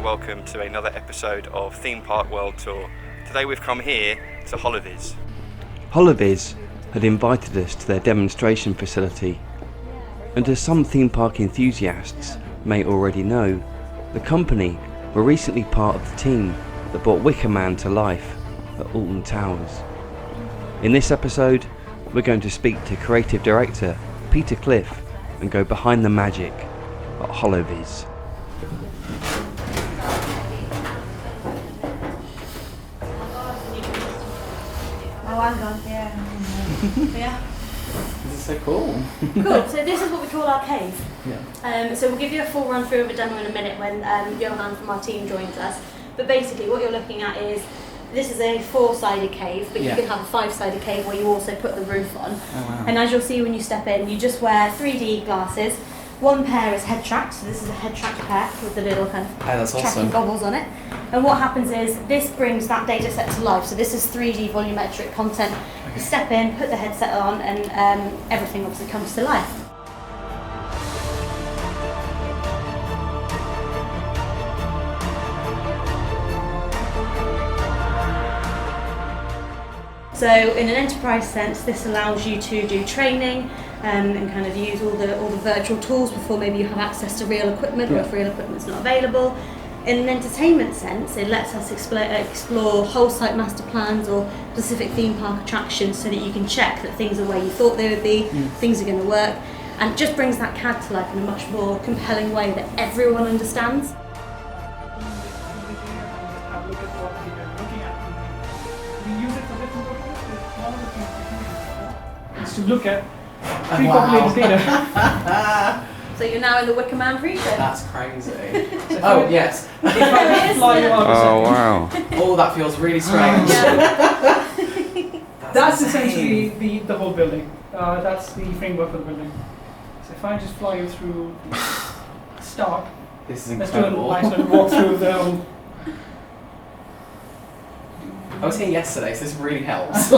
and welcome to another episode of Theme Park World Tour. Today we've come here to Holovis. Holovis had invited us to their demonstration facility, and as some theme park enthusiasts may already know, the company were recently part of the team that brought Wickerman to life at Alton Towers. In this episode, we're going to speak to creative director Peter Cliff and go behind the magic at Holovis. Oh, I'm gone, yeah. Yeah. This is so cool. Cool, so this is what we call our cave. Yeah. So we'll give you a full run through of a demo in a minute when Johan from our team joins us. But basically what you're looking at is, this is a 4-sided cave, but you can have a 5-sided cave where you also put the roof on. Oh, wow. And as you'll see when you step in, you just wear 3D glasses. One pair is head tracked, so this is a head tracked pair with the little kind of that's tracking awesome. goggles on it. And what happens is, this brings that data set to life. So this is 3D volumetric content. Okay. You step in, put the headset on, and everything obviously comes to life. So in an enterprise sense, this allows you to do training and kind of use all the virtual tools before maybe you have access to real equipment, or if real equipment's not available. In an entertainment sense, it lets us explore whole site master plans or specific theme park attractions so that you can check that things are where you thought they would be, things are going to work, and it just brings that CAD to life in a much more compelling way that everyone understands. To look at pre-populated data. So you're now in the Wickerman Pre-show. That's crazy. Oh, yes. If I just fly you out a second. wow. Oh, that feels really strange. That's essentially the whole building. That's the framework of the building. So if I just fly you through the start, This is let's do a incredible. nice little walk through the whole. I was here yesterday, so this really helps.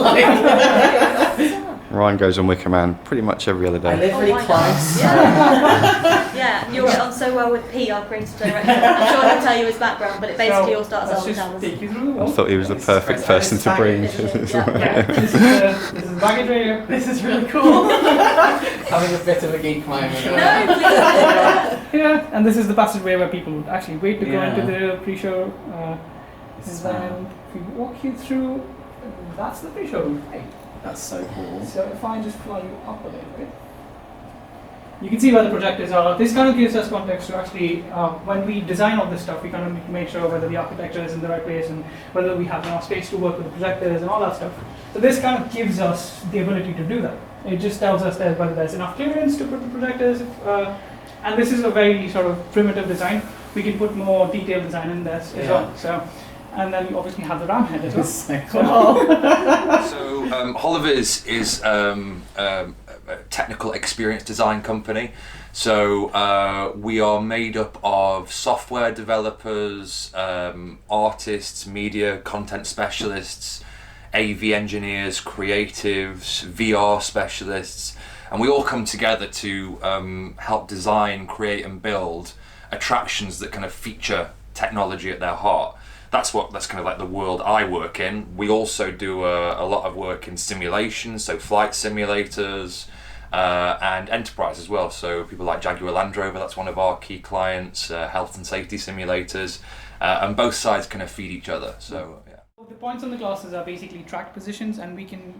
Ryan goes on Wickerman pretty much every other I day. live really my close. God. Yeah, you'll get on so well with P, our creative director. I'm sure he'll tell you his background, but it basically all starts let's Alton just Towers. take you through the I wall. thought he was the perfect person to bring. This is baggage area. This is really cool. Having a bit of a geek moment. No, please. Yeah, and this is the passageway where people would actually wait to go Yeah. into the pre-show. This is And then if we walk you through, that's the pre-show room. That's so cool. So if I just fly you up a little bit, you can see where the projectors are. This kind of gives us context to actually, when we design all this stuff, we kind of need to make sure whether the architecture is in the right place and whether we have enough space to work with the projectors and all that stuff. So this kind of gives us the ability to do that. It just tells us that whether there's enough clearance to put the projectors, and this is a very sort of primitive design. We can put more detailed design in this as well. So, and then you obviously have the ram head as well. This is so cool. So Holovis is a technical experience design company. So we are made up of software developers, artists, media content specialists, AV engineers, creatives, VR specialists, and we all come together to help design, create and build attractions that kind of feature technology at their heart. That's kind of like the world I work in. We also do a lot of work in simulations, so flight simulators, and enterprise as well. So people like Jaguar Land Rover, that's one of our key clients, health and safety simulators, and both sides kind of feed each other. So yeah. The points on the glasses are basically tracked positions, and we can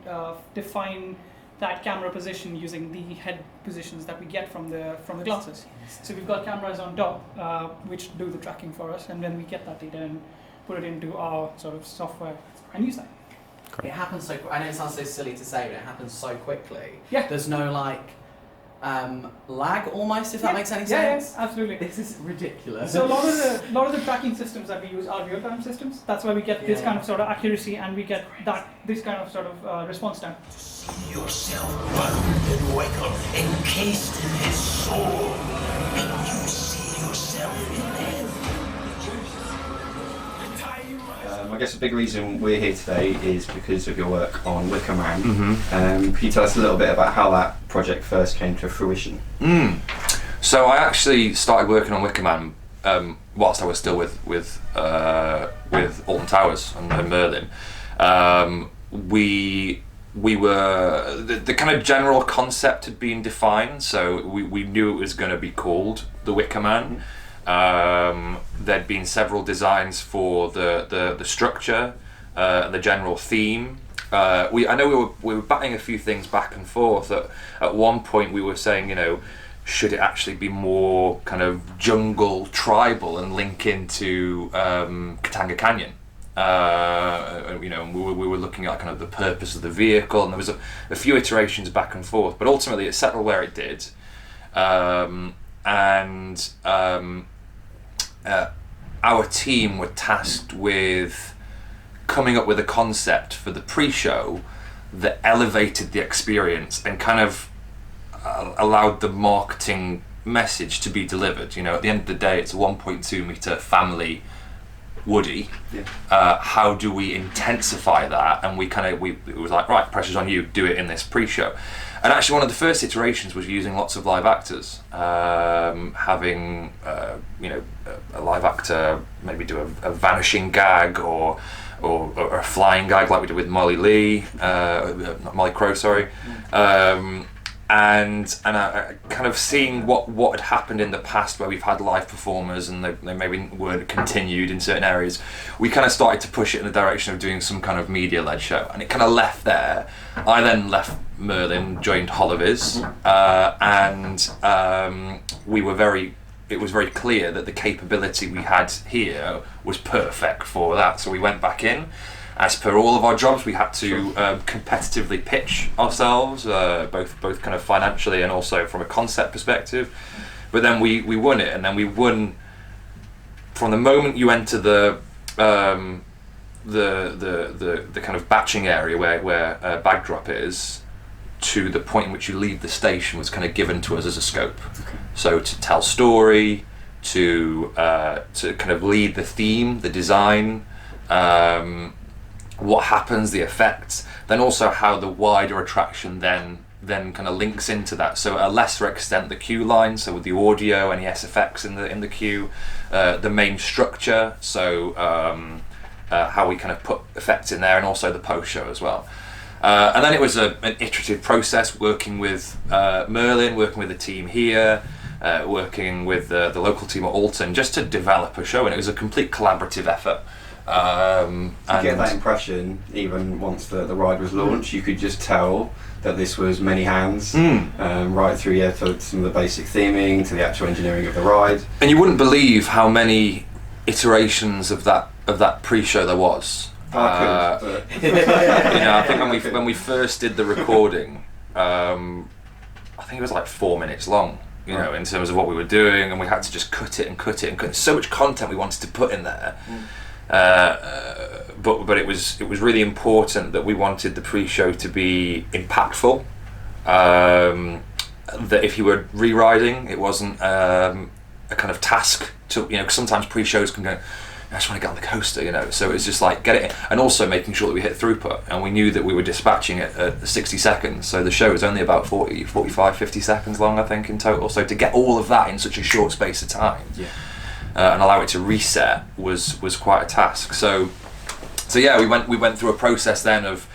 define that camera position using the head positions that we get from the glasses. So we've got cameras on top which do the tracking for us, and then we get that data and put it into our sort of software and use that. It happens so. I know it sounds so silly to say, but it happens so quickly. Yeah. There's no lag almost, if that makes any sense. Yeah, absolutely. This is ridiculous. So a lot of the tracking systems that we use are real-time systems. That's why we get this kind of sort of accuracy, and we get this kind of sort of response time. See yourself bound and Wickham, encased in his soul, and you see yourself in him. I guess a big reason we're here today is because of your work on Wickerman. Can you tell us a little bit about how that project first came to fruition? So I actually started working on Wickerman whilst I was still with Alton Towers and Merlin, we were the kind of general concept had been defined, so we knew it was going to be called the Wickerman. There'd been several designs for the structure, the general theme. I know we were batting a few things back and forth. At one point we were saying, you know, should it actually be more kind of jungle tribal and link into Katanga Canyon? You know, we were looking at kind of the purpose of the vehicle, and there was a few iterations back and forth, but ultimately it settled where it did. Our team were tasked with coming up with a concept for the pre-show that elevated the experience and kind of allowed the marketing message to be delivered. You know, at the end of the day, it's a 1.2 meter family Woody. Yeah. How do we intensify that? And it was like, right, pressure's on you, do it in this pre-show. And actually one of the first iterations was using lots of live actors, having you know, a live actor maybe do a vanishing gag or a flying gag like we did with Molly Crow, sorry. And kind of seeing what had happened in the past where we've had live performers and they maybe weren't continued in certain areas, we kind of started to push it in the direction of doing some kind of media-led show, and it kind of left there. I then left Merlin, joined Holovis, and it was very clear that the capability we had here was perfect for that, so we went back in. As per all of our jobs, we had to competitively pitch ourselves, both kind of financially and also from a concept perspective. But then we won it, and then we won from the moment you enter the kind of batching area where bag drop is, to the point in which you leave the station was kind of given to us as a scope. Okay. So to tell story, to kind of lead the theme, the design. What happens, the effects, then also how the wider attraction then kind of links into that. So at a lesser extent, the queue line, so with the audio, any SFX in the queue, the main structure, so how we kind of put effects in there, and also the post show as well. And then it was an iterative process, working with Merlin, working with the team here, working with the local team at Alton, just to develop a show, and it was a complete collaborative effort. You get that impression even once the ride was launched. You could just tell that this was many hands, right through to some of the basic theming, to the actual engineering of the ride. And you wouldn't believe how many iterations of that pre-show there was. You know, I think when we first did the recording, I think it was like 4 minutes long. You know, in terms of what we were doing, and we had to just cut it. So much content we wanted to put in there. But it was really important that we wanted the pre-show to be impactful. That if you were re-riding, it wasn't a kind of task to, you know, 'cause sometimes pre-shows can go, I just want to get on the coaster, you know. So it's just like get it in, and also making sure that we hit throughput. And we knew that we were dispatching it at 60 seconds. So the show was only about 40, 45, 50 seconds long, I think, in total. So to get all of that in such a short space of time. Yeah. And allow it to reset was quite a task. So yeah, we went through a process then of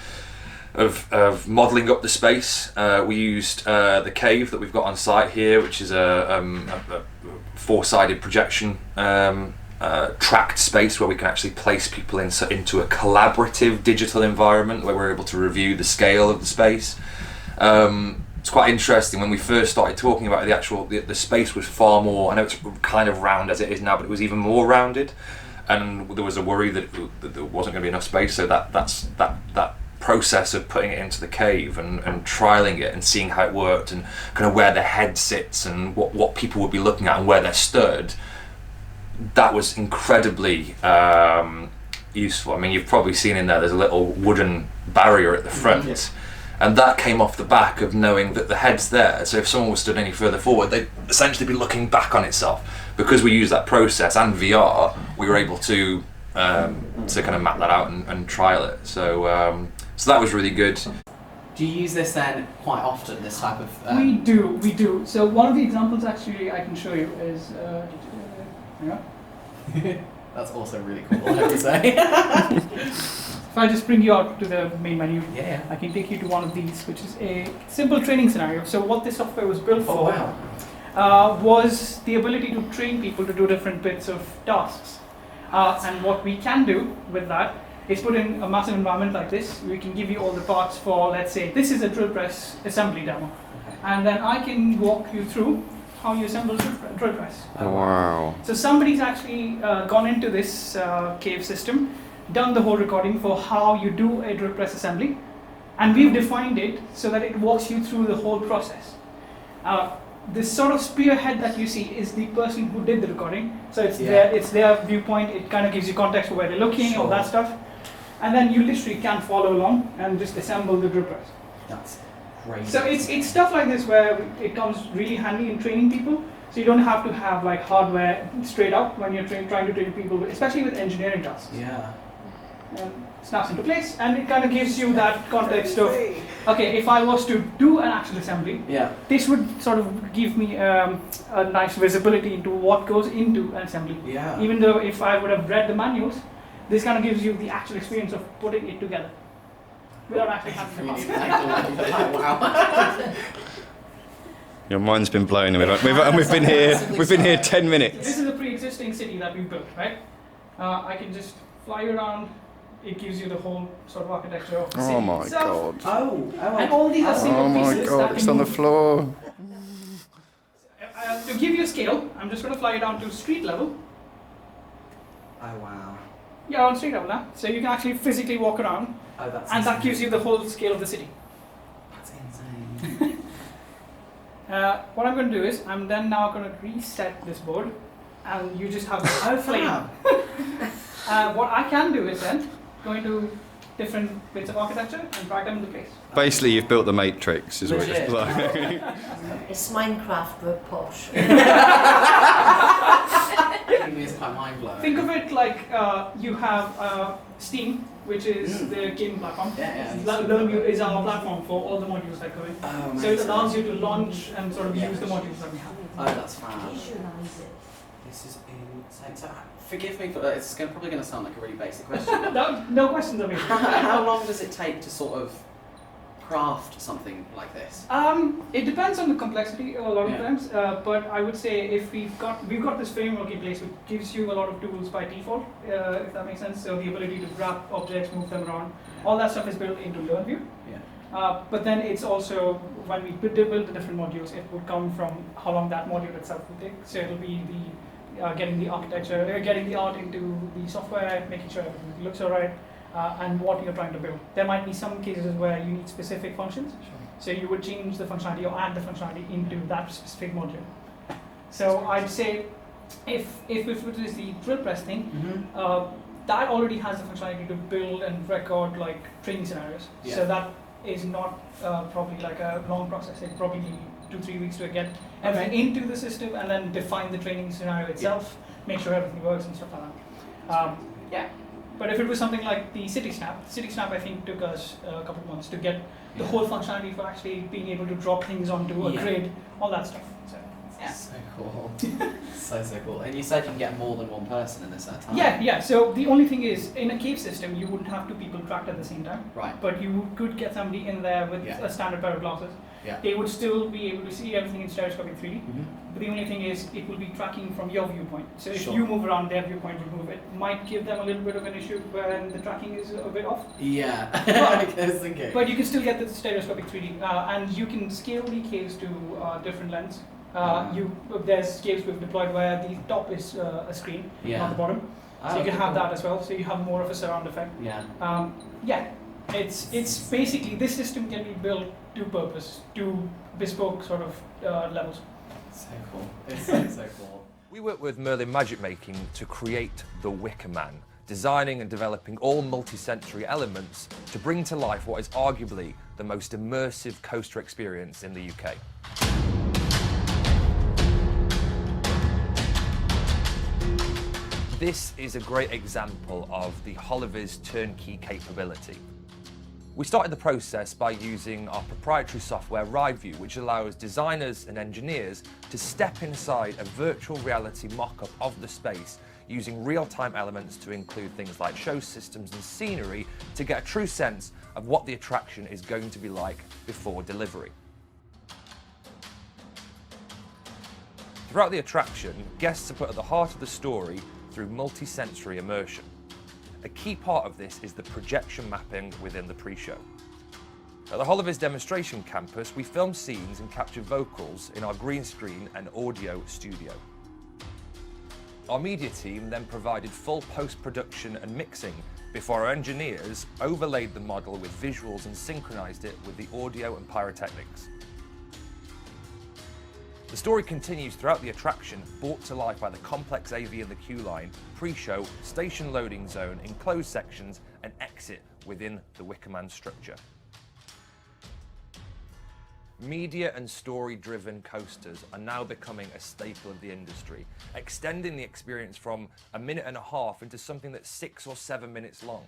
modelling up the space. We used the cave that we've got on site here, which is a four-sided projection tracked space where we can actually place people into a collaborative digital environment where we're able to review the scale of the space. It's quite interesting. When we first started talking about the space was far more, I know it's kind of round as it is now, but it was even more rounded, and there was a worry that there wasn't going to be enough space. So that process of putting it into the cave and trialing it and seeing how it worked and kind of where the head sits and what people would be looking at and where they're stood, that was incredibly useful. I mean, you've probably seen in there's a little wooden barrier at the front. Yeah. And that came off the back of knowing that the head's there, so if someone was stood any further forward, they'd essentially be looking back on itself. Because we use that process and VR, we were able to kind of map that out and trial it. So that was really good. Do you use this then quite often, this type of... We do. So one of the examples actually I can show you is Yeah. That's also really cool, I have to say. If I just bring you out to the main menu, Yeah. I can take you to one of these, which is a simple training scenario. So what this software was built for was the ability to train people to do different bits of tasks. And what we can do with that is put in a massive environment like this. We can give you all the parts for, let's say, this is a drill press assembly demo. And then I can walk you through how you assemble a drill press. Oh, wow. So somebody's actually gone into this cave system, done the whole recording for how you do a drill press assembly, and we've defined it so that it walks you through the whole process. This sort of spearhead that you see is the person who did the recording. So it's their viewpoint. It kind of gives you context for where they're looking, all that stuff. And then you literally can follow along and just assemble the drill press. That's great. So it's stuff like this where it comes really handy in training people. So you don't have to have like hardware straight up when you're trying to train people, especially with engineering tasks. Yeah. Snaps into place, and it kind of gives you that context of, okay, if I was to do an actual assembly, this would sort of give me a nice visibility into what goes into an assembly. Yeah. Even though if I would have read the manuals, this kind of gives you the actual experience of putting it together without actually having to Wow. Your mind's been blown. We've been here 10 minutes. This is a pre-existing city that we built, right? I can just fly you around. It gives you the whole sort of architecture of the city. Oh my itself. god. And all these are single pieces. Oh my god, it's on the floor. To give you a scale, I'm just going to fly you down to street level. Oh wow. You're on street level now, so you can actually physically walk around, Oh, that's and that insane. gives you the whole scale of the city. That's insane. What I'm going to do is, I'm then now going to reset this board, and you just have a flame. What I can do is then go into different bits of architecture and drag them into place. Basically, you've built the Matrix, is what it's Legit. like. It's Minecraft but posh. It's quite mind blowing. Think of it like you have Steam, which is the gaming platform. LearnView is our platform for all the modules that go in. Oh, So it allows you to launch and sort of use the modules that we have. Oh, that's fab. Visualize it. This is insane. So, forgive me for it's probably going to sound like a really basic question. No questions of me. How long does it take to sort of craft something like this? It depends on the complexity a lot of times, but I would say if we've got this framework in place which gives you a lot of tools by default, if that makes sense. So the ability to grab objects, move them around, all that stuff is built into LearnView. But then it's also, when we build the different modules, it would come from how long that module itself will take. So it'll be the getting the architecture, getting the art into the software, making sure everything looks alright, and what you're trying to build. There might be some cases where you need specific functions, so you would change the functionality or add the functionality into that specific module. So I'd say if it is the drill press thing, that already has the functionality to build and record like training scenarios. So that is not probably like a long process. It probably need 2-3 weeks to get everything into the system and then define the training scenario itself, make sure everything works and stuff like that. But if it was something like the City Snap I think took us a couple of months to get the whole functionality for actually being able to drop things onto a grid, all that stuff. So, So cool. so cool. And you said you can get more than one person in this at a time. Yeah. So the only thing is, in a cave system, you wouldn't have 2 people tracked at the same time. Right. But you could get somebody in there with a standard pair of glasses. They would still be able to see everything in stereoscopic 3D. But the only thing is, it will be tracking from your viewpoint. So if you move around, their viewpoint will move. It might give them a little bit of an issue when the tracking is a bit off. Yeah. I was thinking. But you can still get the stereoscopic 3D, and you can scale the caves to different lengths. There's caves we've deployed where the top is a screen, not the bottom. So you can have that as well. So you have more of a surround effect. It's basically, this system can be built to purpose, to bespoke sort of levels. So cool. It's so cool. We work with Merlin Magic Making to create the Wickerman, designing and developing all multi-sensory elements to bring to life what is arguably the most immersive coaster experience in the UK. This is a great example of the Holovis turnkey capability. We started the process by using our proprietary software RideView, which allows designers and engineers to step inside a virtual reality mock-up of the space using real-time elements to include things like show systems and scenery to get a true sense of what the attraction is going to be like before delivery. Throughout the attraction, guests are put at the heart of the story through multi-sensory immersion. A key part of this is the projection mapping within the pre-show. At the Holovis demonstration campus, we film scenes and capture vocals in our green screen and audio studio. Our media team then provided full post-production and mixing before our engineers overlaid the model with visuals and synchronized it with the audio and pyrotechnics. The story continues throughout the attraction, brought to life by the complex AV in the queue line, pre-show, station loading zone, enclosed sections, and exit within the Wickerman structure. Media and story-driven coasters are now becoming a staple of the industry, extending the experience from a minute and a half into something that's 6 or 7 minutes long.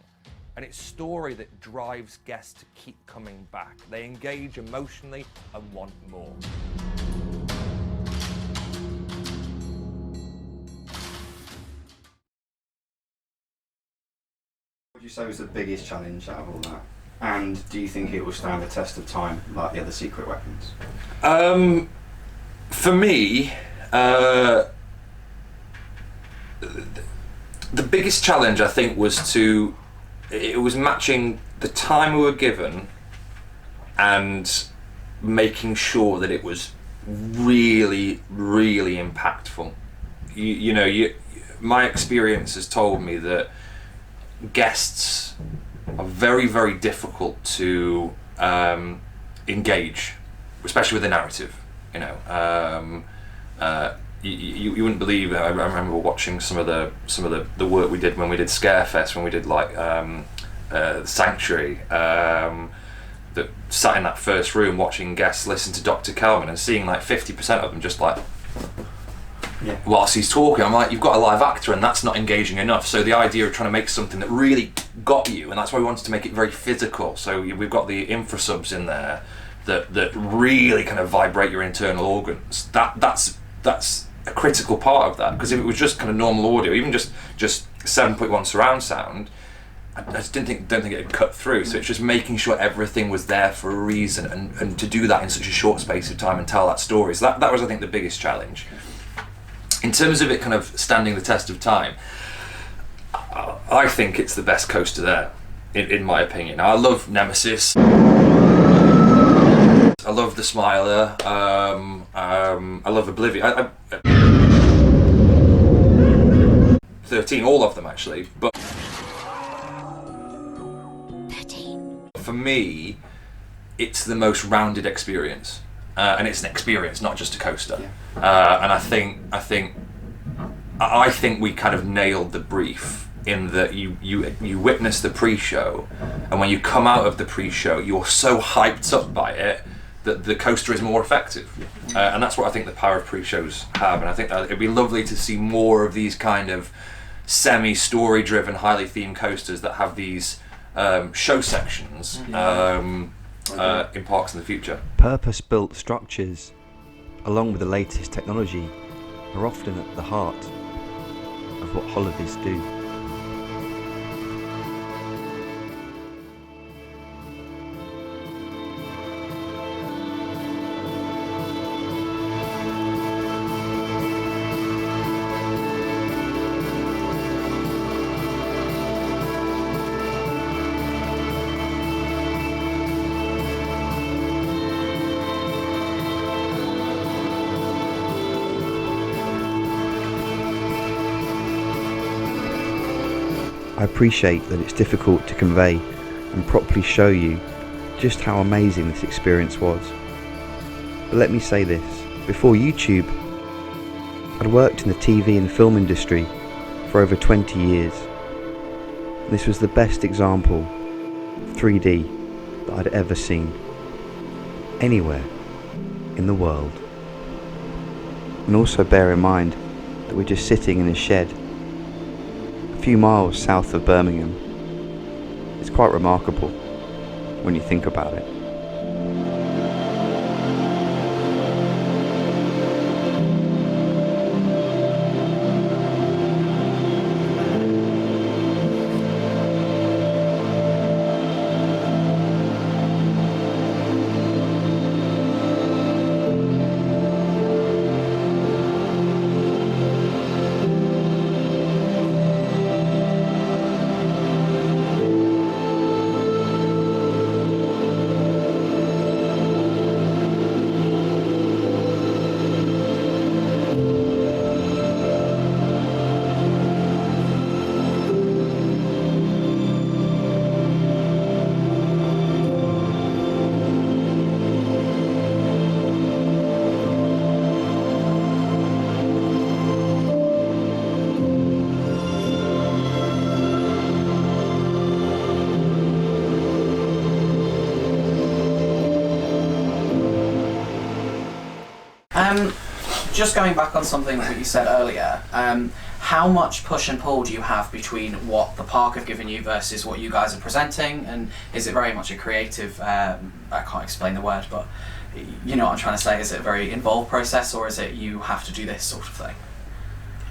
And it's story that drives guests to keep coming back. They engage emotionally and want more. What would you say was the biggest challenge out of all that? And do you think it will stand the test of time like the other secret weapons? For me, the biggest challenge I think was matching the time we were given and making sure that it was really, really impactful. My experience has told me that guests are very, very difficult to engage, especially with the narrative. You wouldn't believe. I remember watching some of the work we did when we did Scarefest, when we did like Sanctuary. That sat in that first room watching guests listen to Dr. Kelvin and seeing like 50% of them just like. Yeah. Whilst he's talking, I'm like, you've got a live actor and that's not engaging enough. So the idea of trying to make something that really got you, and that's why we wanted to make it very physical. So we've got the infrasubs in there that really kind of vibrate your internal organs. That's a critical part of that, because if it was just kind of normal audio, even just 7.1 surround sound, I just don't think it'd cut through. So it's just making sure everything was there for a reason, and to do that in such a short space of time and tell that story. So that was, I think, the biggest challenge. In terms of it kind of standing the test of time, I think it's the best coaster there, in my opinion. Now, I love Nemesis. I love the Smiler. I love Oblivion. 13, all of them actually. But 13. For me, it's the most rounded experience. And it's an experience, not just a coaster. Yeah. And I think we kind of nailed the brief in that you witness the pre-show, and when you come out of the pre-show, you're so hyped up by it that the coaster is more effective. And that's what I think the power of pre-shows have. And I think that it'd be lovely to see more of these kind of semi-story-driven, highly themed coasters that have these show sections. In parks in the future. Purpose-built structures, along with the latest technology, are often at the heart of what Holovis do. I appreciate that it's difficult to convey and properly show you just how amazing this experience was. But let me say this, before YouTube, I'd worked in the TV and film industry for over 20 years. This was the best example of 3D that I'd ever seen, anywhere in the world. And also bear in mind that we're just sitting in a shed a few miles south of Birmingham. It's quite remarkable. when you think about it. Just going back on something that you said earlier, how much push and pull do you have between what the park have given you versus what you guys are presenting, and is it very much a creative, I can't explain the word, but you know what I'm trying to say, is it a very involved process, or is it you have to do this sort of thing?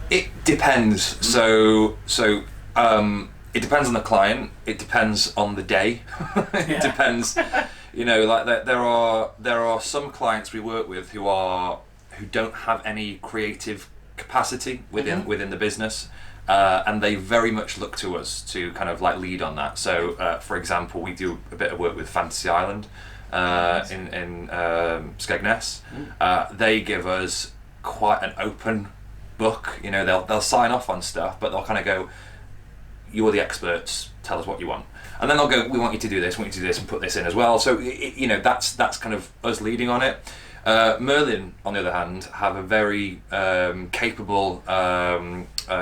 It depends. So it depends on the client, it depends on the day. It depends, you know, like there are some clients we work with who don't have any creative capacity within the business, and they very much look to us to kind of like lead on that. So for example, we do a bit of work with Fantasy Island in Skegness. They give us quite an open book, you know, they'll sign off on stuff, but they'll kind of go, you're the experts, tell us what you want. And then they'll go, we want you to do this, we want you to do this, and put this in as well. So you know, that's kind of us leading on it. Merlin, on the other hand, have a very capable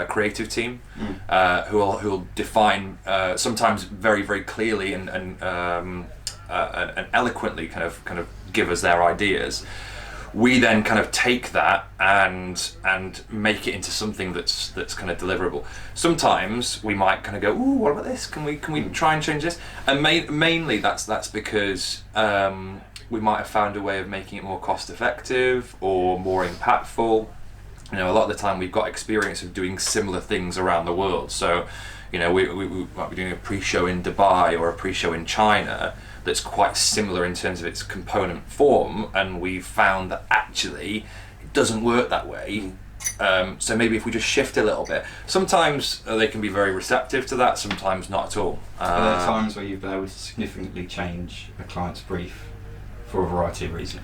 creative team who'll define sometimes very, very clearly and eloquently kind of give us their ideas. We then kind of take that and make it into something that's kind of deliverable. Sometimes we might kind of go, ooh, what about this? Can we try and change this? And mainly that's because we might have found a way of making it more cost effective or more impactful. You know, a lot of the time we've got experience of doing similar things around the world. So, you know, we might be doing a pre-show in Dubai or a pre-show in China that's quite similar in terms of its component form, and we've found that actually it doesn't work that way. So maybe if we just shift a little bit, sometimes they can be very receptive to that, sometimes not at all. Are there times where you've been able to significantly change a client's brief for a variety of reasons?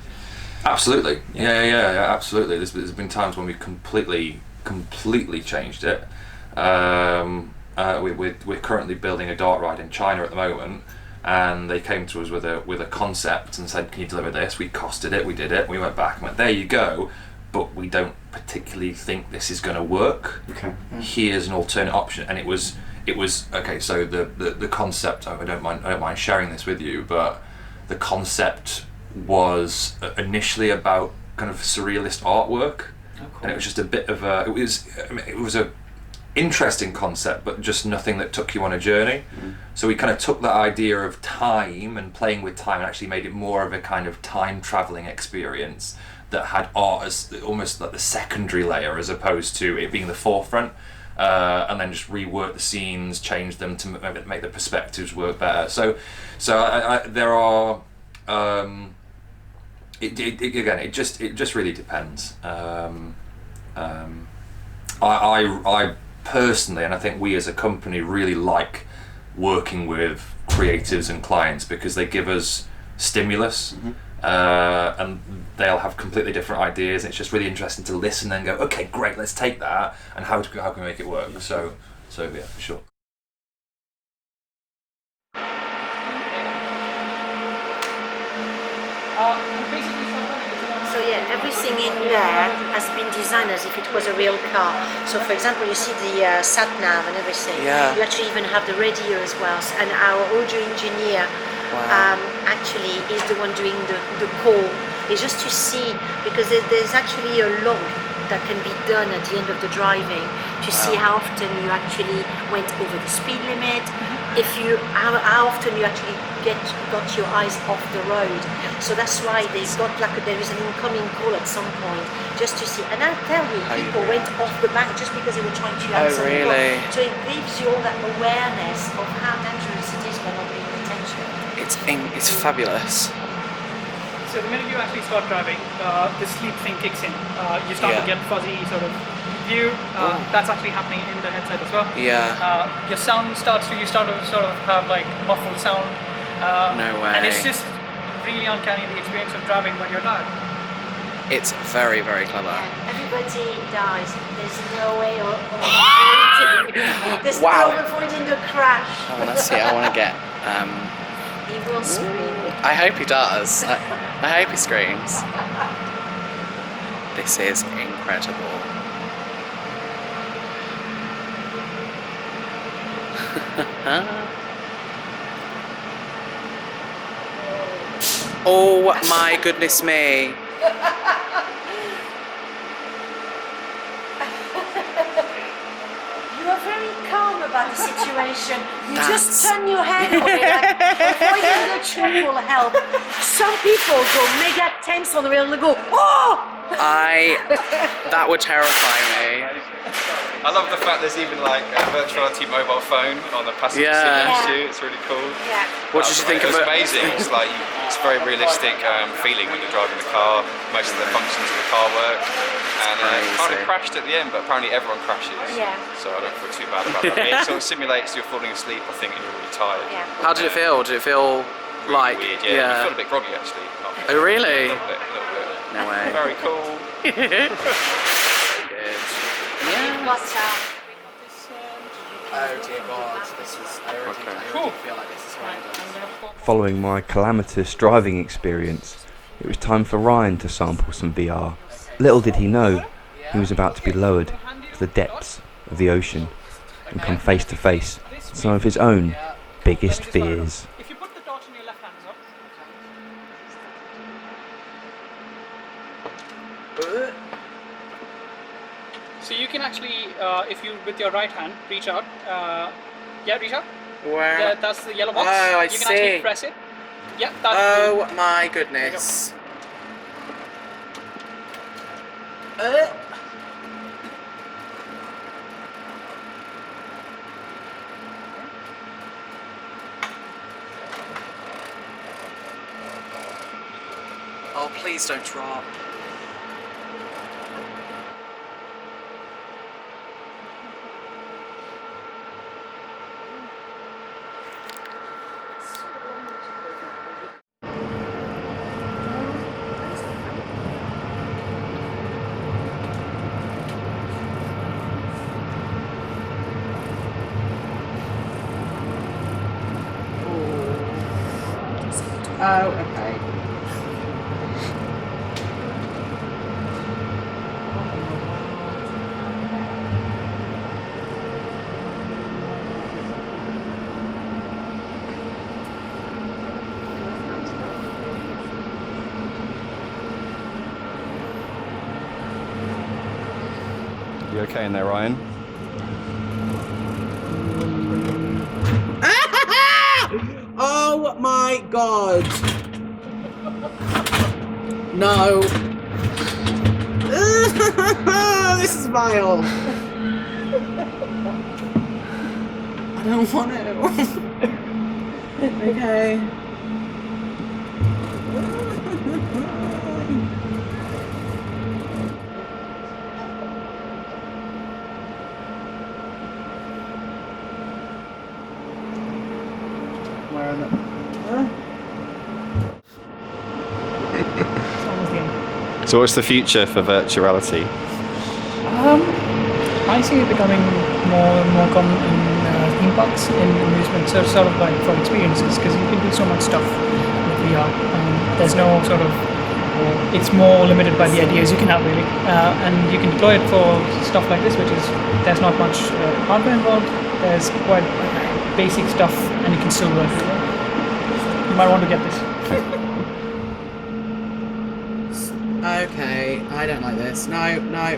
Absolutely, yeah, absolutely. There's been times when we've completely changed it. We're currently building a dart ride in China at the moment, and they came to us with a concept and said, can you deliver this? We costed it, we did it, we went back and went, there you go, but we don't particularly think this is going to work. Okay. Here's an alternate option. And it was okay, so the concept, I don't mind sharing this with you, but the concept was initially about kind of surrealist artwork. Oh, cool. And it was just a bit of it was a interesting concept, but just nothing that took you on a journey. So we kind of took that idea of time and playing with time and actually made it more of a kind of time traveling experience that had art as almost like the secondary layer as opposed to it being the forefront, and then just rework the scenes, change them to make the perspectives work better. So there are it just really depends. I personally, and I think we as a company really like working with creatives and clients because they give us stimulus, and they'll have completely different ideas, and it's just really interesting to listen and go, okay, great, let's take that and how can we make it work. So yeah, for sure. So yeah, everything in there has been designed as if it was a real car. So for example, you see the sat nav and everything. Yeah. You actually even have the radio as well. And our audio engineer actually is the one doing the call. It's just to see, because there's actually a log that can be done at the end of the driving to see how often you actually went over the speed limit, how often you actually got your eyes off the road. So that's why there is an incoming call at some point just to see. And I tell you, people went off the bank just because they were trying to answer the call. So it gives you all that awareness of how dangerous it is by not paying attention. It's fabulous. So the minute you actually start driving, the sleep thing kicks in. You start to get fuzzy sort of view. That's actually happening in the headset as well. Yeah. Your sound you start to sort of have like muffled sound. No way. And it's just really uncanny, the experience of driving when you're tired. It's very, very clever. Yeah, everybody dies. There's no way of there's no avoiding the crash. I want to see. I want to get. He will scream. I hope he does. I hope he screams. This is incredible. Oh my goodness me. You are very calm about the situation. You just turn your head away, like avoiding the truth will help. Some people go mega tense on the rail and go, oh! That would terrify me. I love the fact there's even like a virtuality mobile phone on the passenger seat next to you. It's really cool. Yeah. What did you think of it? It's amazing. It's like it's a very realistic feeling when you're driving the car. Most of the functions of the car work. And it kind of crashed at the end, but apparently everyone crashes. Yeah. So I don't feel too bad about that. It sort of simulates you're falling asleep, I think, and you're really tired. Yeah. How did it feel? Did it feel Really like weird, yeah. You feel a bit groggy actually. Oh really? A little bit. No way. Very cool. Good. What's up? Oh dear God, this is. I already feel like this is horrendous. Following my calamitous driving experience, it was time for Ryan to sample some VR. Little did he know, he was about to be lowered to the depths of the ocean and come face to face with some of his own biggest fears. If you put the torch in your left hand as well. So you can actually, if you with your right hand reach out, reach out. Where? Yeah, that's the yellow box. Oh, I you can see. actually press it. Yeah. That's Oh my goodness. Oh, please don't drop. Oh, okay. You okay in there, Ryan? Oh my god! No! This is vile! I don't want to. Okay. Where are the... It's almost the end. So what's the future for virtuality? I see it becoming more and more common in theme parks, in amusement, so sort of like for experiences, because you can do so much stuff with VR. There's no sort of, it's more limited by the ideas you can have really, and you can deploy it for stuff like this, which is, there's not much hardware involved, there's quite basic stuff, and you can still work with it. You might want to get this. Okay, I don't like this. No, no.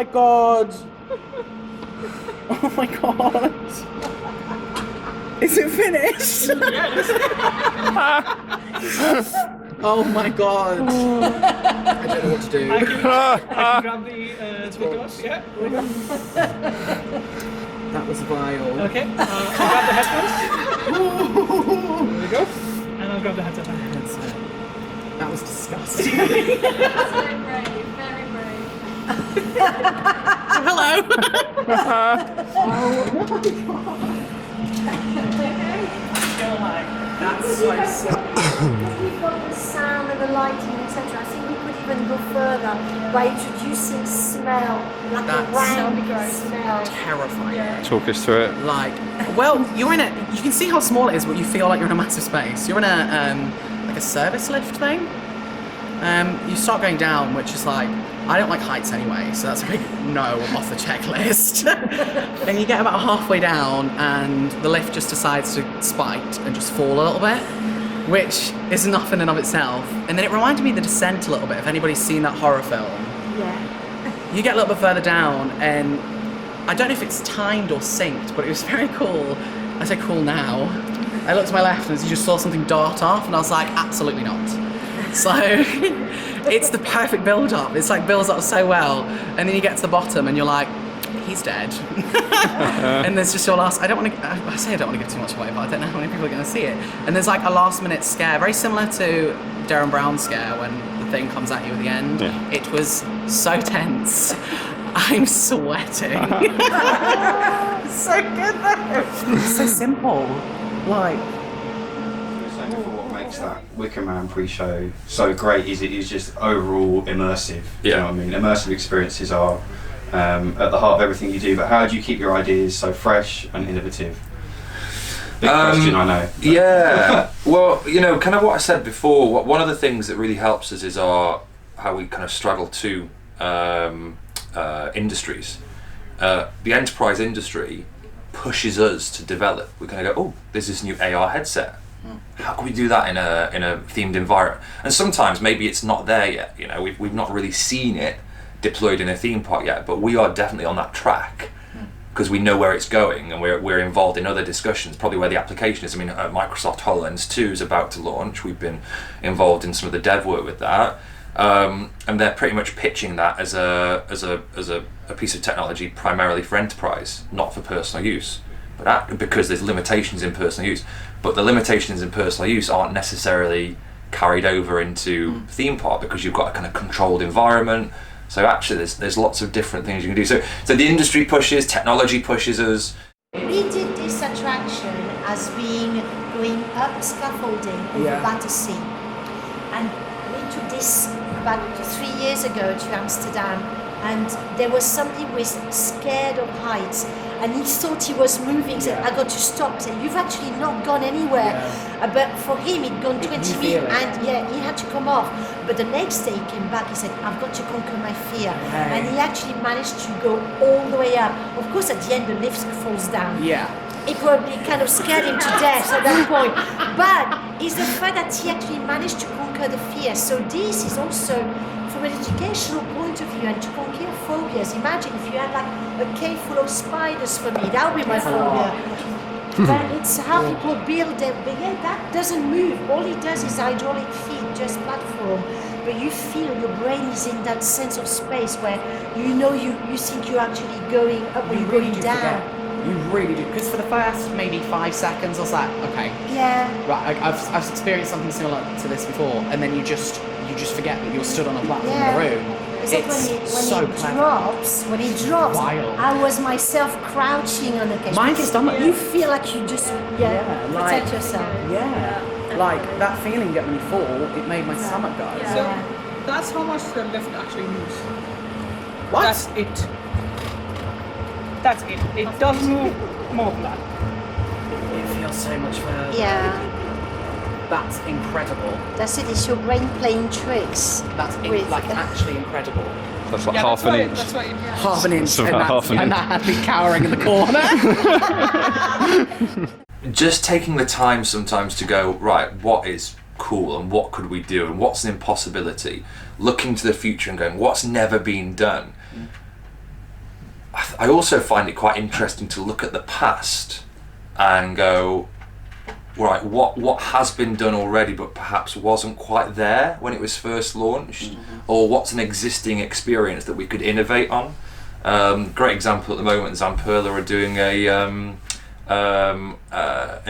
my god! Oh my god! Is it finished? Oh my god! I don't know what to do. I can grab the speakers. Yeah. That was vile. Okay. I'll grab the headphones. There we go. And I'll grab the headset. That was disgusting. Very brave, very brave. Hello! That's so sad. Because we've got the sound and the lighting, etc. I think we could even go further by introducing smell, like That's a round smell. Terrifying. Talk us through it. Like, well, you're in a. You can see how small it is, but you feel like you're in a massive space. You're in a like a service lift thing. You start going down, which is like, I don't like heights anyway, so that's a big no off the checklist. And you get about halfway down, and the lift just decides to spite and just fall a little bit, which is enough in and of itself. And then it reminded me of The Descent a little bit, if anybody's seen that horror film. Yeah. You get a little bit further down, and I don't know if it's timed or synced, but it was very cool. I say cool now. I looked to my left, and you just saw something dart off, and I was like, absolutely not. So it's the perfect build-up. It's like builds up so well, and then you get to the bottom, and you're like, he's dead. And there's just your last. I don't want to give too much away, but I don't know how many people are going to see it. And there's like a last-minute scare, very similar to Darren Brown's scare when the thing comes at you at the end. Yeah. It was so tense. I'm sweating. So good though. It's so simple. Like. That Wickerman Pre-show so great is it is just overall immersive. Yeah. You know what I mean? Immersive experiences are at the heart of everything you do, but how do you keep your ideas so fresh and innovative? Big question, I know. Yeah. Well, kind of what I said before, one of the things that really helps us is how we kind of straddle two industries. The enterprise industry pushes us to develop. We kind of go, oh, there's this new AR headset. How can we do that in a themed environment? And sometimes maybe it's not there yet. We've not really seen it deployed in a theme park yet, but we are definitely on that track because we know where it's going, and we're involved in other discussions, probably where the application is. I mean, Microsoft HoloLens 2 is about to launch. We've been involved in some of the dev work with that, and they're pretty much pitching that as a piece of technology primarily for enterprise, not for personal use. But because there's limitations in personal use. But the limitations in personal use aren't necessarily carried over into theme park because you've got a kind of controlled environment. So actually there's lots of different things you can do. So the industry pushes, technology pushes us. We did this attraction as being going up scaffolding over Battersea. And we took this about 3 years ago to Amsterdam, and there was somebody who was scared of heights. And he thought he was moving, said, I got to stop. Said, you've actually not gone anywhere. But for him, he'd gone 20 meters, and he had to come off. But the next day he came back, he said, I've got to conquer my fear. And he actually managed to go all the way up. Of course, at the end, the lift falls down. It probably kind of scared him to death at that point. But it's the fact that he actually managed to conquer the fear. So this is also, from an educational point of view, and to conquer phobias. Imagine if you had like a cave full of spiders for me, that would be my phobia. But it's how people build them. But yeah, that doesn't move. All it does is hydraulic feet, just platform. But you feel your brain is in that sense of space where you think you're actually going up and really going down. You really do, because for the first maybe 5 seconds I was like, okay, right, I've experienced something similar to this before, and then you just forget that you're stood on a platform in the room. When it drops, wild. I was myself crouching on the cage. My stomach. You feel like you just protect yourself. Like that feeling you get when you fall, it made my stomach go. So that's how much the lift actually moves. What? That's it. That's it. It does move more than that. It feels so much further. Yeah. That's incredible. That's it. It's your brain playing tricks. That's actually incredible. That's like half an inch. Half an inch. So half an inch. And that had me cowering in the corner. Just taking the time sometimes to go, right, what is cool and what could we do and what's an impossibility? Looking to the future and going, what's never been done? I also find it quite interesting to look at the past and go, right, what has been done already but perhaps wasn't quite there when it was first launched, or what's an existing experience that we could innovate on. Great example at the moment, Zamperla are doing an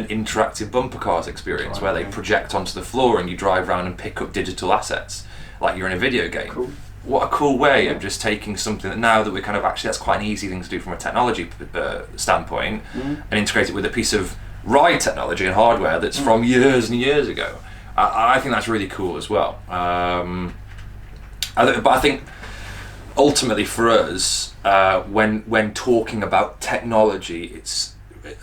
interactive bumper cars experience where they project onto the floor and you drive around and pick up digital assets like you're in a video game. Cool. What a cool way of just taking something that now that we're kind of actually, that's quite an easy thing to do from a technology standpoint, and integrate it with a piece of ride technology and hardware that's from years and years ago. I think that's really cool as well. But I think ultimately for us, when talking about technology,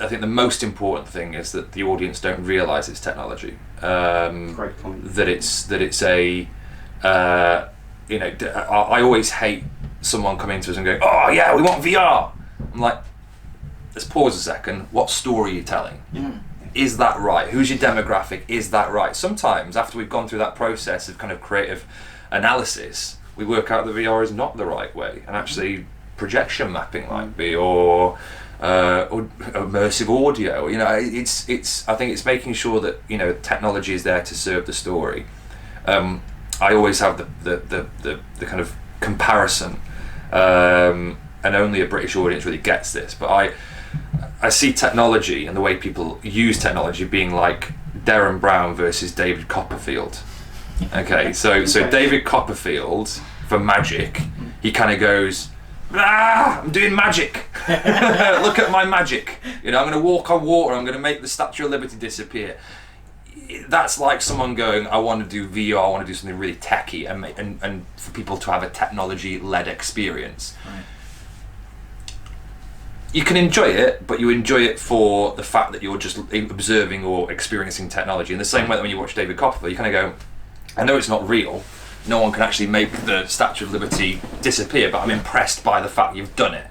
I think the most important thing is that the audience don't realise it's technology. Great point. That it's a I always hate someone coming to us and going, "Oh yeah, we want VR." I'm like, let's pause a second. What story are you telling? Is that right? Who's your demographic? Is that right? Sometimes after we've gone through that process of kind of creative analysis, we work out that VR is not the right way, and actually projection mapping might be, or immersive audio. It's I think it's making sure that technology is there to serve the story. I always have the kind of comparison, and only a British audience really gets this, but I see technology and the way people use technology being like Darren Brown versus David Copperfield. Okay, so David Copperfield for magic, he kind of goes, I'm doing magic. Look at my magic. I'm going to walk on water. I'm going to make the Statue of Liberty disappear. That's like someone going, I want to do VR. I want to do something really techy, and for people to have a technology-led experience. Right. You can enjoy it, but you enjoy it for the fact that you're just observing or experiencing technology. In the same way that when you watch David Copperfield, you kind of go, I know it's not real. No one can actually make the Statue of Liberty disappear, but I'm impressed by the fact you've done it.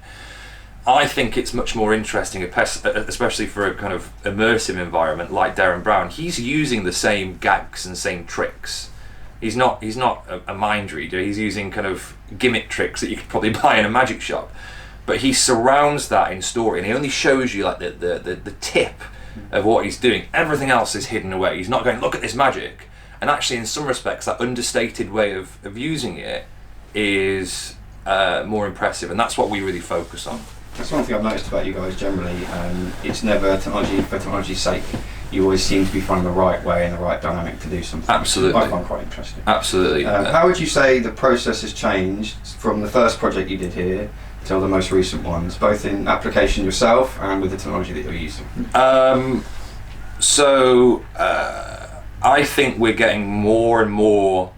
I think it's much more interesting, especially for a kind of immersive environment like Darren Brown. He's using the same gags and same tricks. He's not a mind reader. He's using kind of gimmick tricks that you could probably buy in a magic shop. But he surrounds that in story, and he only shows you like the tip of what he's doing. Everything else is hidden away. He's not going, look at this magic. And actually, in some respects, that understated way of using it is more impressive, and that's what we really focus on. That's one thing I've noticed about you guys generally. It's never technology for technology's sake. You always seem to be finding the right way and the right dynamic to do something. Absolutely. I find quite interesting. Absolutely. How would you say the process has changed from the first project you did here till the most recent ones, both in application yourself and with the technology that you're using? I think we're getting more and more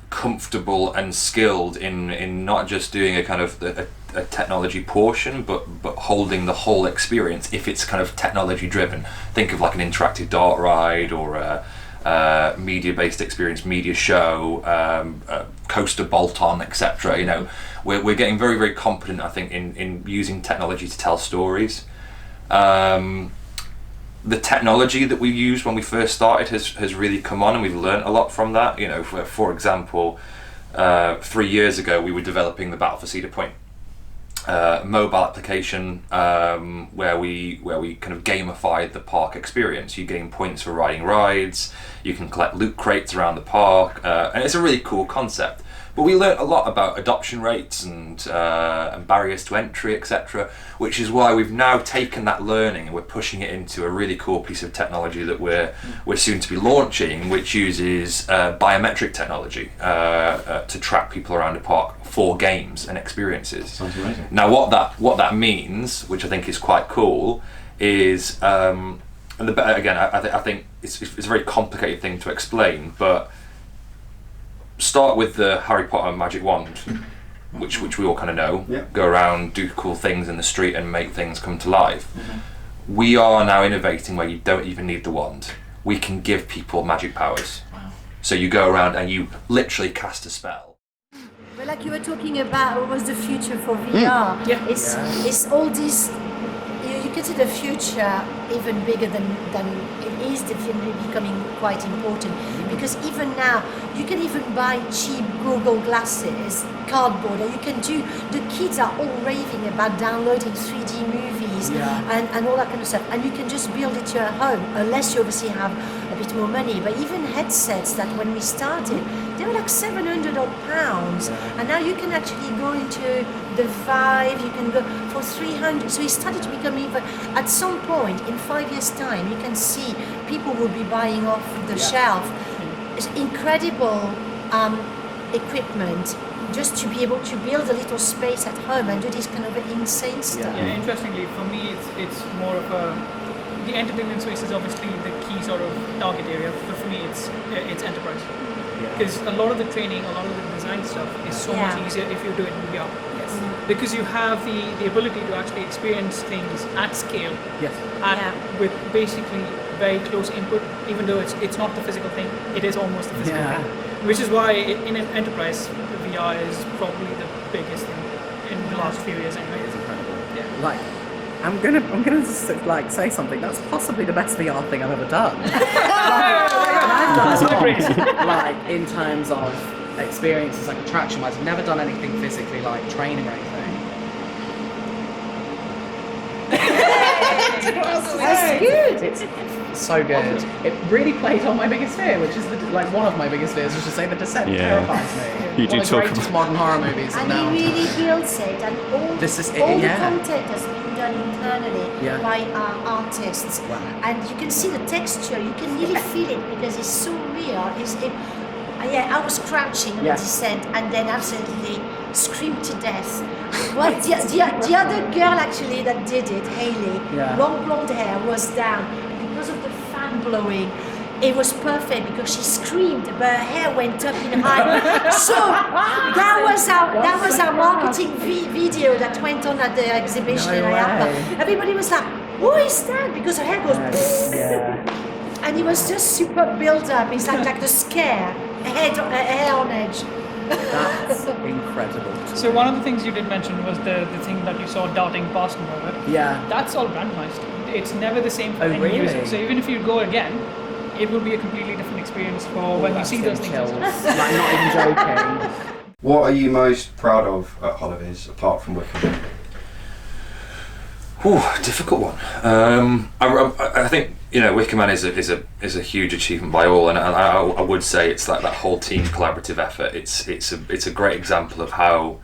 comfortable and skilled in not just doing a kind of a technology portion, but holding the whole experience if it's kind of technology driven. Think of like an interactive dart ride or a media-based experience, media show, coaster bolt-on, etc. We're getting very, very competent, I think, in using technology to tell stories. The technology that we used when we first started has really come on, and we've learned a lot from that. For example, 3 years ago we were developing the Battle for Cedar Point mobile application where we kind of gamified the park experience. You gain points for riding rides, you can collect loot crates around the park, and it's a really cool concept. But we learnt a lot about adoption rates and barriers to entry, etc., which is why we've now taken that learning and we're pushing it into a really cool piece of technology that we're soon to be launching, which uses biometric technology to track people around the park for games and experiences. Sounds amazing. Now, what that means, which I think is quite cool, is I think it's a very complicated thing to explain, but start with the Harry Potter magic wand, which we all kind of know. Yeah. Go around, do cool things in the street and make things come to life. We are now innovating where you don't even need the wand. We can give people magic powers. Wow. So you go around and you literally cast a spell. Well, like you were talking about, what was the future for VR? Yeah. It's all this. You you can see the future even bigger than it is definitely becoming quite important, because even now you can even buy cheap Google glasses, cardboard, and you can do, the kids are all raving about downloading 3D movies and all that kind of stuff, and you can just build it to your home, unless you obviously have a bit more money. But even headsets that when we started, they were like £700 odd, and now you can actually go into the Vive, you can go for 300. So it started to become even, at some point in 5 years time, you can see people will be buying off the shelf. It's incredible equipment just to be able to build a little space at home and do this kind of insane stuff. Yeah, interestingly, for me, it's more of the entertainment space is obviously the key sort of target area, but for me, it's enterprise. Because a lot of the training, a lot of the design stuff is so much easier if you do it in VR. Yes. Because you have the ability to actually experience things at scale. Yes. With basically very close input, even though it's not the physical thing, it is almost the physical thing. Which is why in an enterprise, VR is probably the biggest thing in the last few years anyway. It's incredible. Yeah. Like, I'm gonna like say something. That's possibly the best VR thing I've ever done. Like in terms of experiences, like attraction-wise, I've never done anything physically like training or anything. That's good. It's so good. It really played on my biggest fear, which is one of my biggest fears, which is to say The Descent terrifies me. You do one of the talk greatest about modern horror movies. And he really builds it, and all the content has been done internally by artists. Wow. And you can see the texture, you can really feel it because it's so real. I was crouching on The Descent and then absolutely screamed to death. Well, the other girl actually that did it, Hayley, long blonde hair, was down because of the fan blowing. It was perfect because she screamed, but her hair went up in high. So that was our marketing video that went on at the exhibition in IAPA. Everybody was like, "Who is that?" Because her hair goes. And it was just super build up. It's like the scare, hair on edge. That's incredible. So one of the things you did mention was the thing that you saw darting past and over. Yeah. That's all randomized. It's never the same for any really? user. So even if you go again, it will be a completely different experience for when you see those things. Like, not even joking. What are you most proud of at Holovis, apart from Wickerman? Difficult one. I think Wickerman is a huge achievement by all, and I would say it's like that whole team collaborative effort. It's a great example of how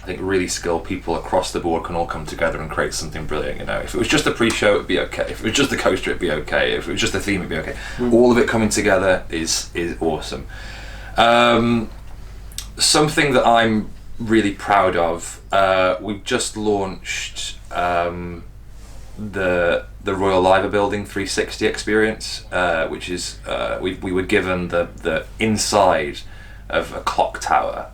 I think really skilled people across the board can all come together and create something brilliant. If it was just a pre-show, it'd be okay. If it was just the coaster, it'd be okay. If it was just the theme, it'd be okay. All of it coming together is awesome. Something that I'm really proud of. We've just launched the Royal Liver Building 360 experience, which is we were given the inside of a clock tower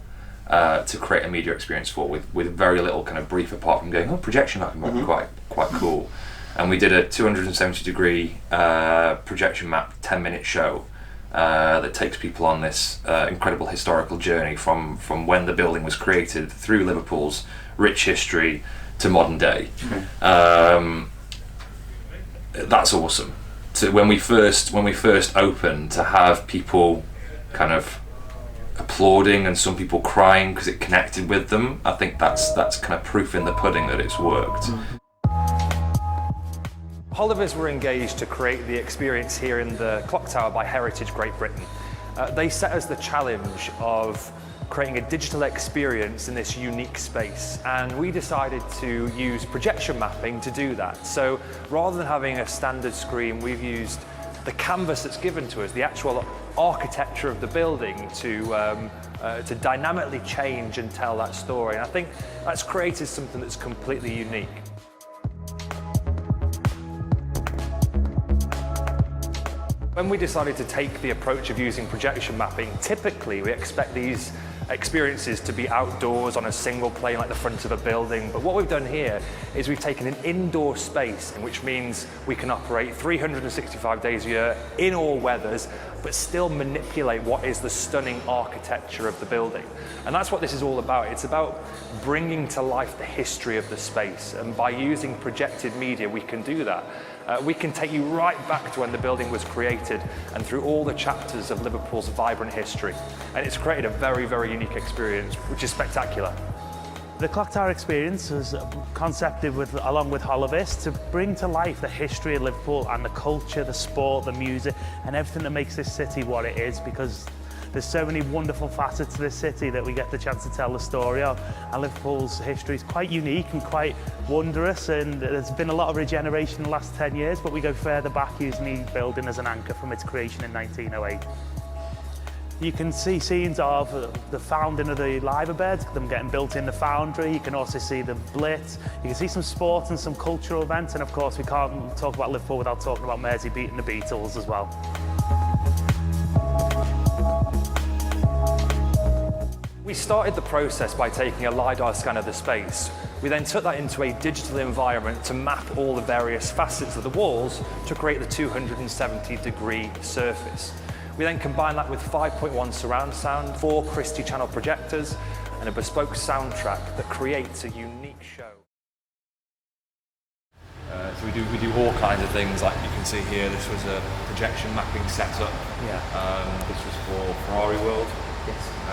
to create a media experience with very little kind of brief apart from going, projection mapping might be quite cool. And we did a 270 degree projection map 10-minute show that takes people on this incredible historical journey from when the building was created through Liverpool's rich history to modern day. That's awesome. So when we first opened, to have people kind of applauding and some people crying because it connected with them, I think that's kind of proof in the pudding that it's worked. Holovis were engaged to create the experience here in the Clock Tower by Heritage Great Britain. They set us the challenge of creating a digital experience in this unique space, and we decided to use projection mapping to do that. So rather than having a standard screen, we've used the canvas that's given to us, the actual architecture of the building, to dynamically change and tell that story. And I think that's created something that's completely unique. When we decided to take the approach of using projection mapping, typically we expect these experiences to be outdoors on a single plane like the front of a building. But what we've done here is we've taken an indoor space, which means we can operate 365 days a year in all weathers, but still manipulate what is the stunning architecture of the building. And that's what this is all about. It's about bringing to life the history of the space. And by using projected media, we can do that. We can take you right back to when the building was created and through all the chapters of Liverpool's vibrant history. And it's created a very, very unique experience, which is spectacular. The Clock Tower experience was concepted along with Holovis to bring to life the history of Liverpool and the culture, the sport, the music, and everything that makes this city what it is, because there's so many wonderful facets to this city that we get the chance to tell the story of. And Liverpool's history is quite unique and quite wondrous, and there's been a lot of regeneration in the last 10 years, but we go further back using the building as an anchor from its creation in 1908. You can see scenes of the founding of the liver beds, them getting built in the foundry. You can also see the Blitz. You can see some sport and some cultural events, and of course we can't talk about Liverpool without talking about Mersey beating the Beatles as well. We started the process by taking a LiDAR scan of the space. We then took that into a digital environment to map all the various facets of the walls to create the 270-degree surface. We then combined that with 5.1 surround sound, 4 Christie channel projectors, and a bespoke soundtrack that creates a unique show. So we do all kinds of things, like you can see here. This was a projection mapping setup. Yeah. This was for Ferrari World. Yes. A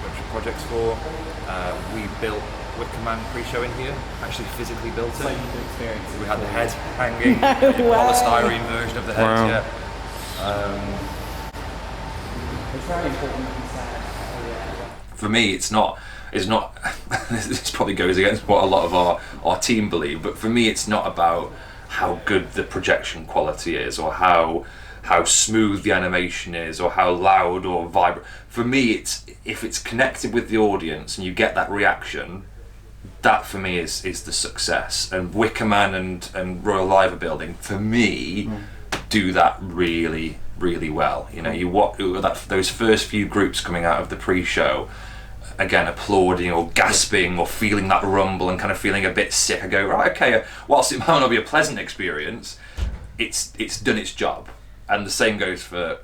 bunch of projects for. We built Wickerman Pre-show in here, actually physically built it. We had the head hanging, polystyrene version of the head. Wow. Yeah. It's very important that you said. For me, it's not. This probably goes against what a lot of our team believe, but for me, it's not about how good the projection quality is or how smooth the animation is or how loud or vibrant. For me, it's if it's connected with the audience and you get that reaction, that for me is the success. And Wickerman and Royal Liver Building, for me, do that really, really well. You know, you watch those first few groups coming out of the pre-show, again applauding or gasping or feeling that rumble and kind of feeling a bit sick. I go, right, okay, whilst it might not be a pleasant experience, it's done its job. And the same goes for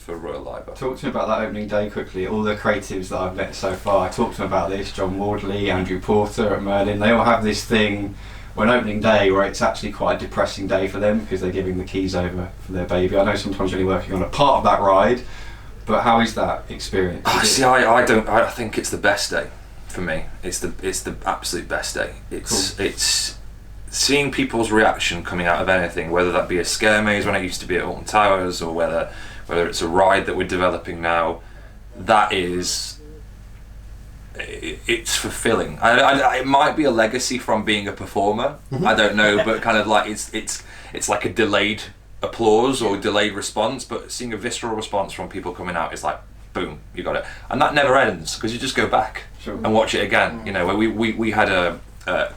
Royal Liver. Talk to me about that opening day quickly. All the creatives that I've met so far, I talked to them about this. John Wardley, Andrew Porter at Merlin, they all have this thing when opening day where it's actually quite a depressing day for them because they're giving the keys over for their baby. I know sometimes you're only working on a part of that ride, but how is that experience? I think it's the best day for me. It's the absolute best day. It's seeing people's reaction coming out of anything, whether that be a scare maze when it used to be at Alton Towers, or whether it's a ride that we're developing now. It's fulfilling. It might be a legacy from being a performer. I don't know, but kind of like it's like a delayed applause or delayed response. But seeing a visceral response from people coming out is like, boom, you got it, and that never ends because you just go back and watch it again. You know, where we had a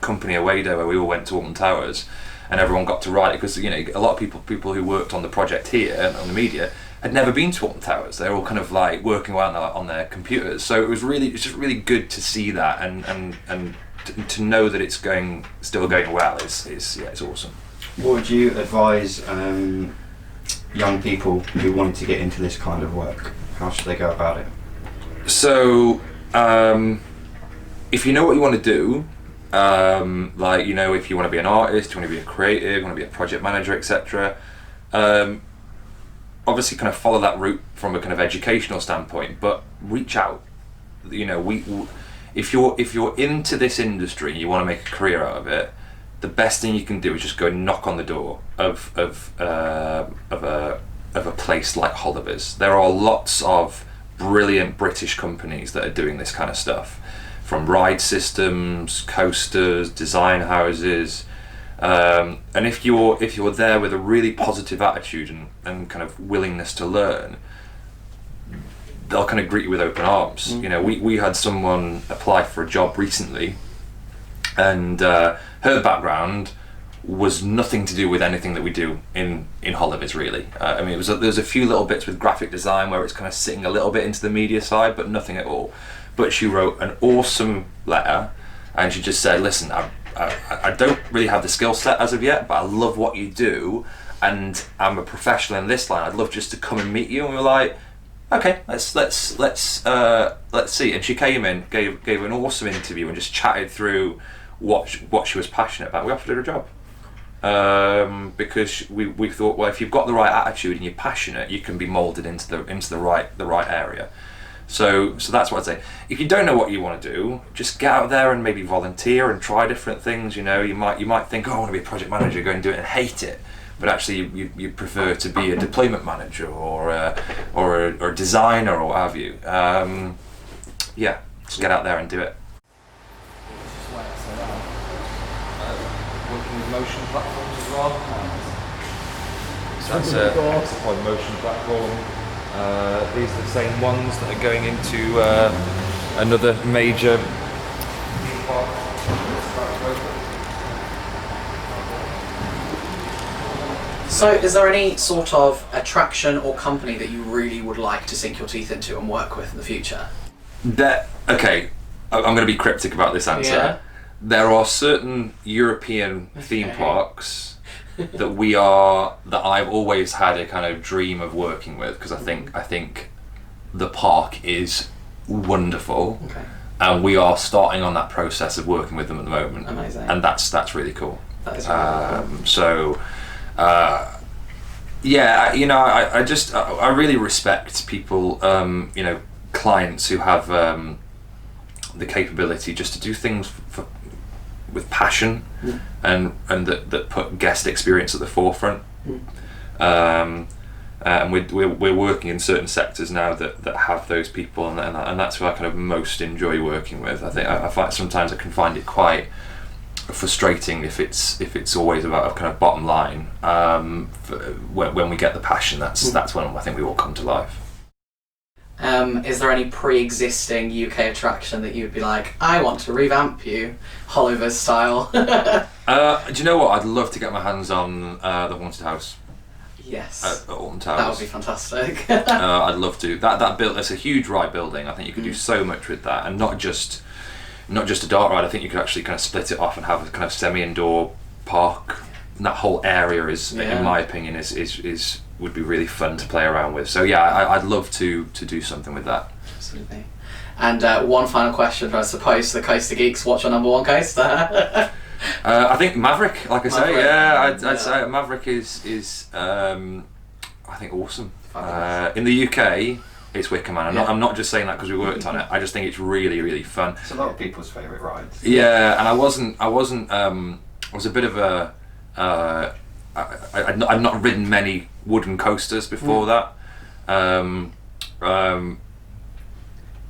company away day where we all went to Alton Towers, and everyone got to ride it because, you know, a lot of people who worked on the project here on the media had never been to Alton Towers. They're all kind of like working around on their computers. So it's just really good to see that and to know that it's still going well. It's awesome. What would you advise young people who want to get into this kind of work? How should they go about it? So if you know what you want to do, like, you know, if you want to be an artist, you want to be a creative, you want to be a project manager, etc. Obviously kind of follow that route from a kind of educational standpoint, but reach out. You know, if you're into this industry and you want to make a career out of it, the best thing you can do is just go and knock on the door of a place like Holovis. There are lots of brilliant British companies that are doing this kind of stuff, from ride systems, coasters, design houses, and if you're there with a really positive attitude and kind of willingness to learn, they'll kind of greet you with open arms. You know, we had someone apply for a job recently, and her background was nothing to do with anything that we do in Holovis, really. I mean, there's a few little bits with graphic design where it's kind of sitting a little bit into the media side, but nothing at all. But she wrote an awesome letter, and she just said, listen, I don't really have the skill set as of yet, but I love what you do, and I'm a professional in this line. I'd love just to come and meet you. And we were like, okay, let's see. And she came in, gave an awesome interview, and just chatted through what she was passionate about. We offered her a job. Because we thought, well, if you've got the right attitude and you're passionate, you can be moulded into the right area. So that's what I'd say. If you don't know what you want to do, just get out there and maybe volunteer and try different things. You know, you might think, oh, I want to be a project manager, go and do it and hate it, but actually you prefer to be a deployment manager or a designer or what have you. Yeah, just get out there and do it. Working with motion platforms as well. So that's a Hexapod motion platform. These are the same ones that are going into another major theme park. So, is there any sort of attraction or company that you really would like to sink your teeth into and work with in the future? Okay, I'm going to be cryptic about this answer. Yeah. There are certain European theme parks that I've always had a kind of dream of working with, because I think the park is wonderful. Okay. And we are starting on that process of working with them at the moment. Amazing. And that's really cool. That is really cool. So, yeah, you know, I really respect people, you know, clients who have the capability just to do things with passion, and that put guest experience at the forefront. And we're working in certain sectors now that have those people, and that's who I kind of most enjoy working with. I find sometimes I can find it quite frustrating if it's always about a kind of bottom line. When we get the passion, that's when I think we all come to life. Is there any pre-existing UK attraction that you'd be like, I want to revamp you, Holovis style? Do you know what? I'd love to get my hands on the Haunted House. Yes. At Alton Towers. That would be fantastic. I'd love to. That build. It's a huge ride building. I think you could do so much with that, and not just a dark ride. I think you could actually kind of split it off and have a kind of semi-indoor park. And that whole area is, in my opinion, is would be really fun to play around with. So yeah, I'd love to do something with that. Absolutely. And one final question, I suppose, the Coaster Geeks. What's your number one coaster? I think Maverick. Like I say, yeah, I'd say Maverick is I think awesome. In the UK, it's Wickerman. I'm not just saying that because we worked on it. I just think it's really, really fun. It's a lot of people's favourite rides. Yeah, and I was a bit of a I'd not ridden many wooden coasters before that.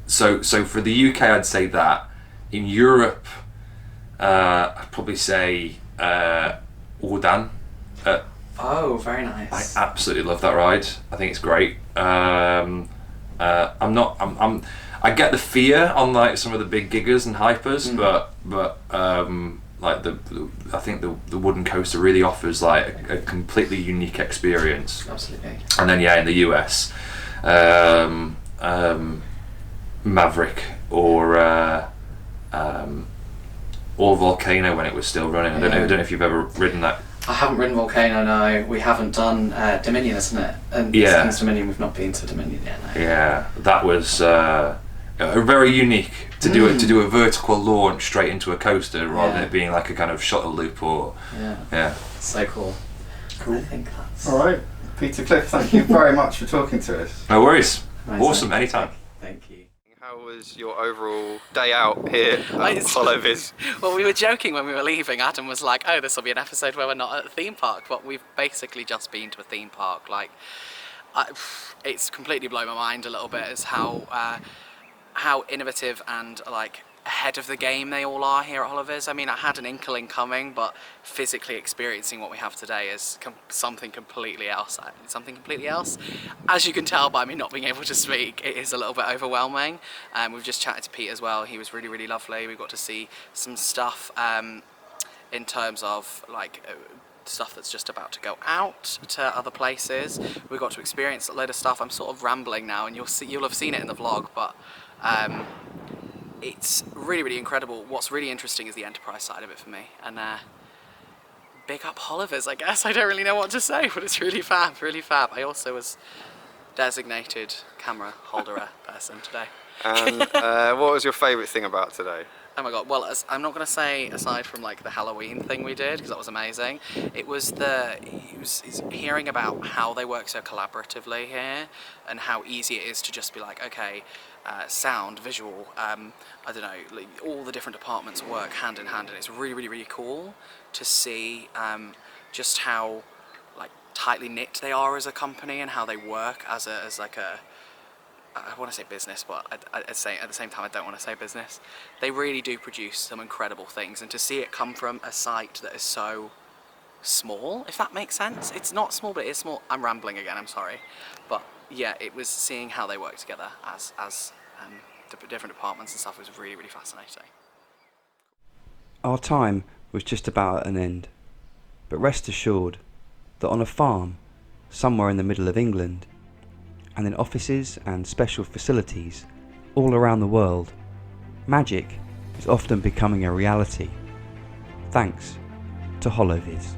So for the UK, I'd say that. In Europe, I'd probably say Ordan. Oh, very nice. I absolutely love that ride. I think it's great. I get the fear on like some of the big giggers and hypers, but like I think the wooden coaster really offers like a completely unique experience. Absolutely. And then in the US, Maverick or Volcano when it was still running. I don't know if you've ever ridden that. I haven't ridden Volcano, no. We haven't done Dominion, isn't it? And since Dominion, we've not been to Dominion yet. No. Yeah, that was very unique to do a vertical launch straight into a coaster rather than it being like a kind of shuttle loop or So cool. Cool. I think that's all right. Peter Cliff, thank you very much for talking to us. No worries. Amazing. Awesome, anytime. Thank you. How was your overall day out here at Holovis? Well, we were joking when we were leaving. Adam was like, oh, this will be an episode where we're not at a theme park, but we've basically just been to a theme park. Like, it's completely blown my mind a little bit as how innovative and like ahead of the game they all are here at Holovis. I mean, I had an inkling coming, but physically experiencing what we have today is something completely else. As you can tell by me not being able to speak, it is a little bit overwhelming. We've just chatted to Pete as well. He was really, really lovely. We got to see some stuff in terms of like stuff that's just about to go out to other places. We got to experience a load of stuff. I'm sort of rambling now, and you'll have seen it in the vlog, but it's really incredible. What's really interesting is the enterprise side of it for me, and big up Holovis, I guess. I don't really know what to say, but it's really fab, really fab. I also was designated camera holder person today. And what was your favourite thing about today? Oh my god, well, I'm not going to say aside from like the Halloween thing we did, because that was amazing, it was hearing about how they work so collaboratively here, and how easy it is to just be like, okay, sound, visual, I don't know, like, all the different departments work hand in hand, and it's really cool to see just how like tightly knit they are as a company, and how they work as like a I want to say business, but at the same time I don't want to say business. They really do produce some incredible things, and to see it come from a site that is so small, if that makes sense. It's not small, but it is small. I'm rambling again, I'm sorry. But yeah, it was seeing how they work together as the different departments and stuff was really fascinating. Our time was just about at an end, but rest assured that on a farm somewhere in the middle of England, and in offices and special facilities all around the world, magic is often becoming a reality, thanks to Holovis.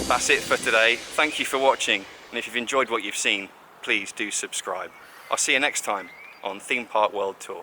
That's it for today. Thank you for watching, and if you've enjoyed what you've seen, please do subscribe. I'll see you next time on Theme Park World Tour.